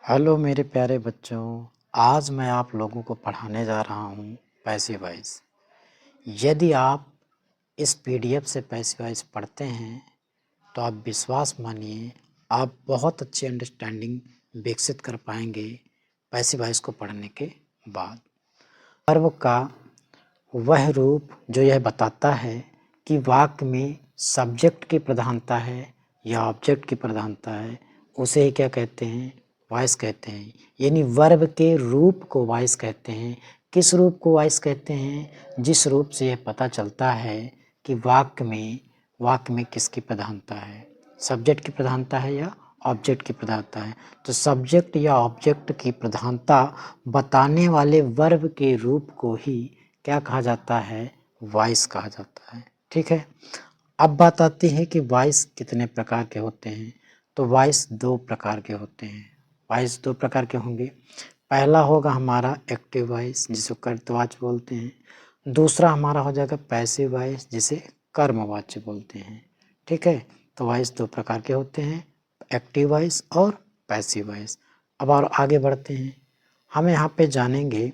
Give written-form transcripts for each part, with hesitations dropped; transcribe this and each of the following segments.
Hello मेरे प्यारे बच्चों। आज मैं आप लोगों को पढ़ाने जा रहा हूँ पैसिव वॉइस। यदि आप इस पीडीएफ से पैसिव वॉइस पढ़ते हैं तो आप विश्वास मानिए आप बहुत अच्छी अंडरस्टैंडिंग विकसित कर पाएंगे पैसिव वॉइस को पढ़ने के बाद। वर्ब का वह रूप जो यह बताता है कि वाक्य में सब्जेक्ट की प्रधानता है या ऑब्जेक्ट की प्रधानता है, उसे ही क्या कहते हैं? वॉइस कहते हैं। यानी वर्ब के रूप को वॉइस कहते हैं। किस रूप को वॉइस कहते हैं? जिस रूप से यह पता चलता है कि वाक्य में किसकी प्रधानता है, सब्जेक्ट की प्रधानता है या ऑब्जेक्ट की प्रधानता है। तो सब्जेक्ट या ऑब्जेक्ट की प्रधानता बताने वाले वर्ब के रूप को ही क्या कहा जाता है? वॉइस कहा जाता है। ठीक है। अब बात आती है कि वॉइस कितने प्रकार के होते हैं। तो वॉइस दो प्रकार के होते हैं। वॉइस दो प्रकार के होंगे। पहला होगा हमारा एक्टिव वॉइस जिसे कर्तवाच्य बोलते हैं। दूसरा हमारा हो जाएगा पैसिव वॉइस जिसे कर्मवाच्य बोलते हैं। ठीक है। तो वॉइस दो प्रकार के होते हैं, एक्टिव वॉइस और पैसिव वॉइस। अब और आगे बढ़ते हैं। हम यहाँ पे जानेंगे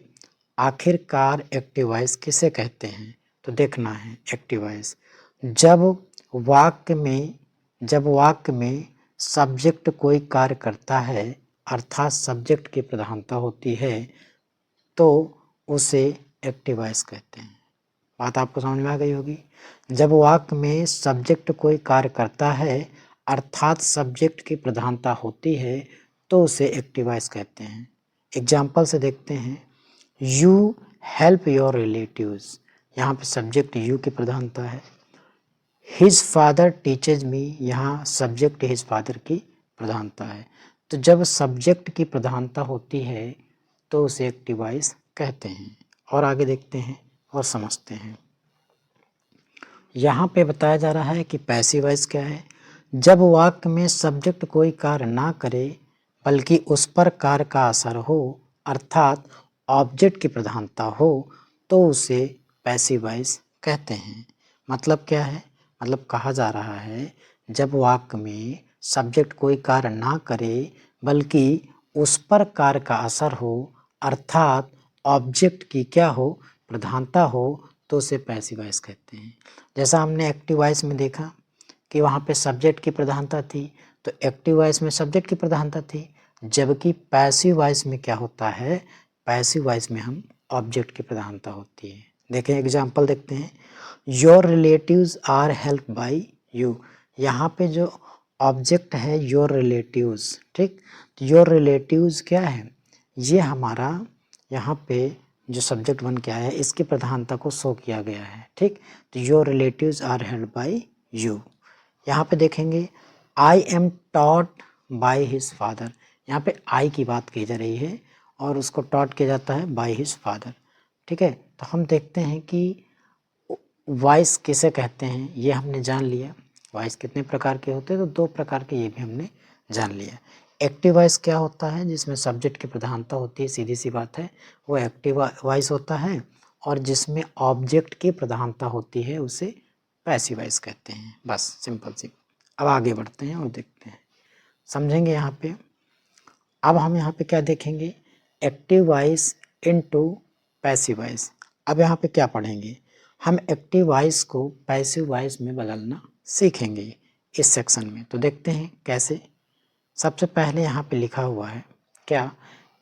आखिरकार एक्टिव वॉइस किसे कहते हैं। तो देखना है एक्टिव वॉइस जब वाक्य में सब्जेक्ट कोई कार्य करता है अर्थात सब्जेक्ट की प्रधानता होती है तो उसे एक्टिव वॉइस कहते हैं। बात आपको समझ में आ गई होगी। जब वाक्य में सब्जेक्ट कोई कार्य करता है अर्थात सब्जेक्ट की प्रधानता होती है तो उसे एक्टिव वॉइस कहते हैं। एग्जाम्पल से देखते हैं। यू हेल्प योर रिलेटिव्स, यहाँ पे सब्जेक्ट यू की प्रधानता है। हिज फादर टीचेज मी, यहाँ सब्जेक्ट हिज फादर की प्रधानता है। तो जब सब्जेक्ट की प्रधानता होती है तो उसे एक्टिव वॉइस कहते हैं। और आगे देखते हैं और समझते हैं। यहाँ पे बताया जा रहा है कि पैसिव वॉइस क्या है। जब वाक्य में सब्जेक्ट कोई कार्य ना करे बल्कि उस पर कार्य का असर हो अर्थात ऑब्जेक्ट की प्रधानता हो तो उसे पैसिव वॉइस कहते हैं। मतलब क्या है? मतलब कहा जा रहा है जब वाक्य में सब्जेक्ट कोई कार्य ना करे बल्कि उस पर कार्य का असर हो अर्थात ऑब्जेक्ट की क्या हो? प्रधानता हो तो उसे पैसिव वॉइस कहते हैं। जैसा हमने एक्टिव वॉइस में देखा कि वहाँ पे सब्जेक्ट की प्रधानता थी तो एक्टिव वॉइस में सब्जेक्ट की प्रधानता थी, जबकि पैसिव वॉइस में क्या होता है? पैसिव वॉइस में हम ऑब्जेक्ट की प्रधानता होती है। देखें एग्जाम्पल देखते हैं। Your relatives are help by you, यहाँ पे जो ऑब्जेक्ट है योर रिलेटिव्स, ठीक। तो योर रिलेटिव्स क्या है? ये हमारा यहाँ पे जो सब्जेक्ट बन के आया है इसकी प्रधानता को शो किया गया है, ठीक। तो your relatives are help by you. यहाँ पे देखेंगे I am taught by his father, यहाँ पे आई की बात की जा रही है और उसको टॉट किया जाता है बाय हिज फादर, ठीक है। तो हम देखते हैं कि वॉइस किसे कहते हैं ये हमने जान लिया। वॉइस कितने प्रकार के होते हैं? तो दो प्रकार के ये भी हमने जान लिया। एक्टिव वॉइस क्या होता है? जिसमें सब्जेक्ट की प्रधानता होती है, सीधी सी बात है, वो एक्टिव वॉइस होता है। और जिसमें ऑब्जेक्ट की प्रधानता होती है उसे पैसिव वॉइस कहते हैं। बस सिंपल सी। अब आगे बढ़ते हैं और देखते हैं, समझेंगे यहाँ पे। अब हम यहाँ पे क्या देखेंगे? Active voice into passive voice. अब यहाँ पे क्या पढ़ेंगे? हम एक्टिव वॉइस को पैसिव वॉइस में बदलना सीखेंगे इस सेक्शन में। तो देखते हैं कैसे। सबसे पहले यहाँ पे लिखा हुआ है क्या?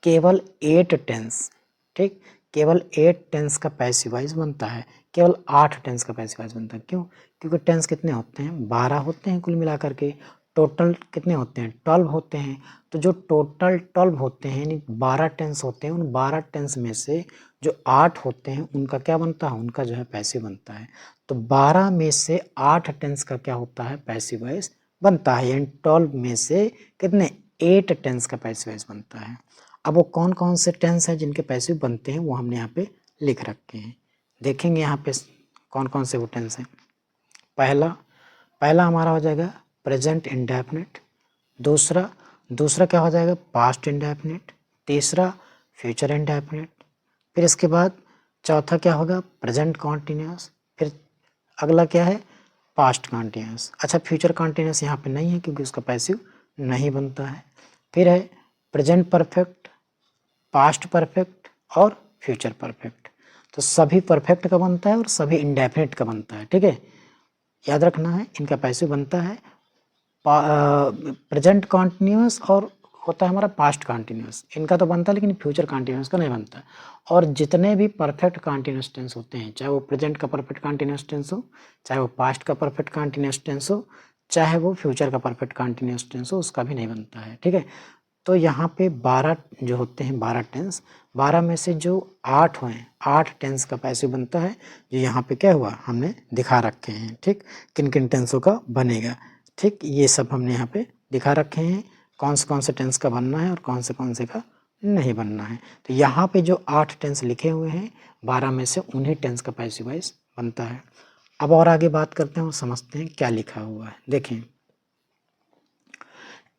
केवल 8 टेंस, ठीक। केवल 8 टेंस का पैसिव वॉइस बनता है, केवल 8 टेंस का पैसिव वॉइस बनता है। क्यों? क्योंकि टेंस कितने होते हैं? 12 होते हैं कुल मिलाकर के। टोटल कितने होते हैं? 12 होते हैं। तो जो टोटल 12 होते हैं यानी 12 टेंस होते हैं, उन 12 टेंस में से जो 8 होते हैं उनका क्या बनता है? उनका जो है पैसिव बनता है। तो 12 में से 8 टेंस का क्या होता है? पैसिव वॉइस बनता है। यानी 12 में से कितने? 8 टेंस का पैसिव वॉइस बनता है। अब वो कौन कौन से टेंस हैं जिनके पैसिव बनते हैं वो हमने यहाँ पे लिख रखे हैं। देखेंगे यहाँ पे कौन कौन से वो टेंस हैं। पहला हमारा हो जाएगा प्रेजेंट इंडेफिनिट। दूसरा क्या हो जाएगा? Past indefinite. तीसरा फ्यूचर इंडेफिनिट। फिर इसके बाद चौथा क्या होगा? Present continuous. फिर अगला क्या है? Past continuous. अच्छा, फ्यूचर कॉन्टिन्यूस यहाँ पे नहीं है क्योंकि उसका पैसिव नहीं बनता है। फिर है प्रेजेंट परफेक्ट, पास्ट परफेक्ट और फ्यूचर परफेक्ट। तो सभी परफेक्ट का बनता है और सभी इंडेफिनिट का बनता है, ठीक है, याद रखना है। इनका पैसिव बनता है प्रेजेंट कॉन्टिन्यूस और होता है हमारा पास्ट कॉन्टिन्यूस, इनका तो बनता है लेकिन फ्यूचर कॉन्टिन्यूस का नहीं बनता। और जितने भी परफेक्ट कॉन्टिन्यूस टेंस होते हैं, चाहे वो प्रेजेंट का परफेक्ट कॉन्टिन्यूस टेंस हो, चाहे वो पास्ट का परफेक्ट कॉन्टिन्यूस टेंस हो, चाहे वो फ्यूचर का परफेक्ट कॉन्टिन्यूस टेंस हो, उसका भी नहीं बनता है, ठीक है। तो यहाँ पे 12 जो होते हैं 12 टेंस, 12 में से जो 8 हुए, 8 टेंस का पैसिव बनता है, जो यहाँ पे क्या हुआ हमने दिखा रखे हैं, ठीक, किन किन टेंसों का बनेगा, ठीक, ये सब हमने यहाँ पे दिखा रखे हैं कौन से टेंस का बनना है और कौन से का नहीं बनना है। तो यहाँ पे जो 8 टेंस लिखे हुए हैं, 12 में से उन्हीं टेंस का पैसिव वॉइस बनता है। अब और आगे बात करते हैं और समझते हैं क्या लिखा हुआ है। देखें,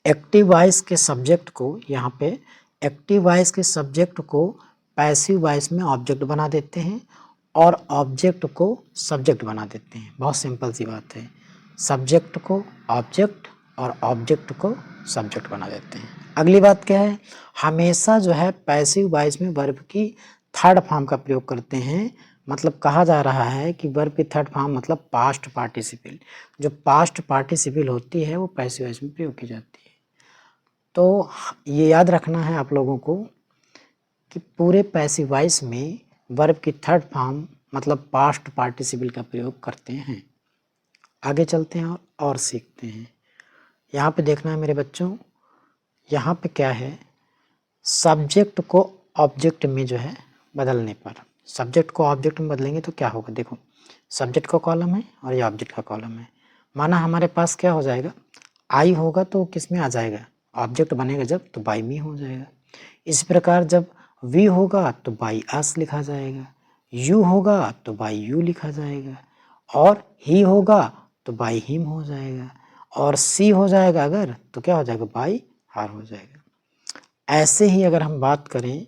एक्टिव वॉइस के सब्जेक्ट को, यहाँ पे एक्टिव वॉइस के सब्जेक्ट को पैसिव वॉइस में ऑब्जेक्ट बना देते हैं और ऑब्जेक्ट को सब्जेक्ट बना देते हैं। बहुत सिंपल सी बात है, सब्जेक्ट को ऑब्जेक्ट और ऑब्जेक्ट को सब्जेक्ट बना देते हैं। अगली बात क्या है, हमेशा जो है पैसिव वॉइस में वर्ब की थर्ड फॉर्म का प्रयोग करते हैं। मतलब कहा जा रहा है कि वर्ब की थर्ड फॉर्म मतलब पास्ट पार्टिसिपल, जो पास्ट पार्टिसिपल होती है वो पैसिव वॉइस में प्रयोग की जाती है। तो ये याद रखना है आप लोगों को कि पूरे पैसिव वॉइस में वर्ब की थर्ड फॉर्म मतलब पास्ट पार्टिसिपल का प्रयोग करते हैं। आगे चलते हैं और सीखते हैं। यहाँ पे देखना है मेरे बच्चों, यहाँ पे क्या है, सब्जेक्ट को ऑब्जेक्ट में जो है बदलने पर, सब्जेक्ट को ऑब्जेक्ट में बदलेंगे तो क्या होगा। देखो, सब्जेक्ट का कॉलम है और ये ऑब्जेक्ट का कॉलम है। माना हमारे पास क्या हो जाएगा, आई होगा तो किस में आ जाएगा, ऑब्जेक्ट बनेगा जब तो बाई मी हो जाएगा। इसी प्रकार जब वी होगा तो बाई अस लिखा जाएगा, यू होगा तो बाई यू लिखा जाएगा, और ही होगा तो बाई हिम हो जाएगा, और सी हो जाएगा अगर तो क्या हो जाएगा, बाई हार हो जाएगा। ऐसे ही अगर हम बात करें,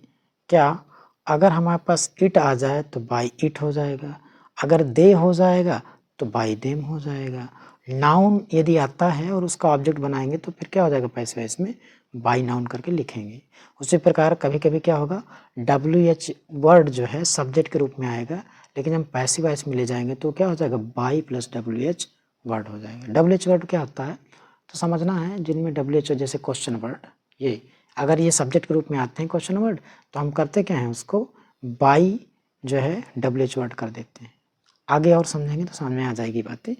क्या अगर हमारे पास इट आ जाए तो बाई इट हो जाएगा, अगर दे हो जाएगा तो बाई देम हो जाएगा। नाउन यदि आता है और उसका ऑब्जेक्ट बनाएंगे तो फिर क्या हो जाएगा, पैसिव वॉइस में बाई नाउन करके लिखेंगे। उसी प्रकार कभी कभी क्या होगा, WH वर्ड जो है सब्जेक्ट के रूप में आएगा, लेकिन हम पैसिव वॉइस में ले जाएंगे तो क्या हो जाएगा, बाई प्लस WH वर्ड हो जाएगा। WH वर्ड क्या होता है तो समझना है, जिनमें WH जैसे क्वेश्चन वर्ड, ये अगर ये सब्जेक्ट के रूप में आते हैं क्वेश्चन वर्ड तो हम करते क्या हैं, उसको बाई जो है WH वर्ड कर देते हैं। आगे और समझेंगे तो समझ में आ जाएगी बातें।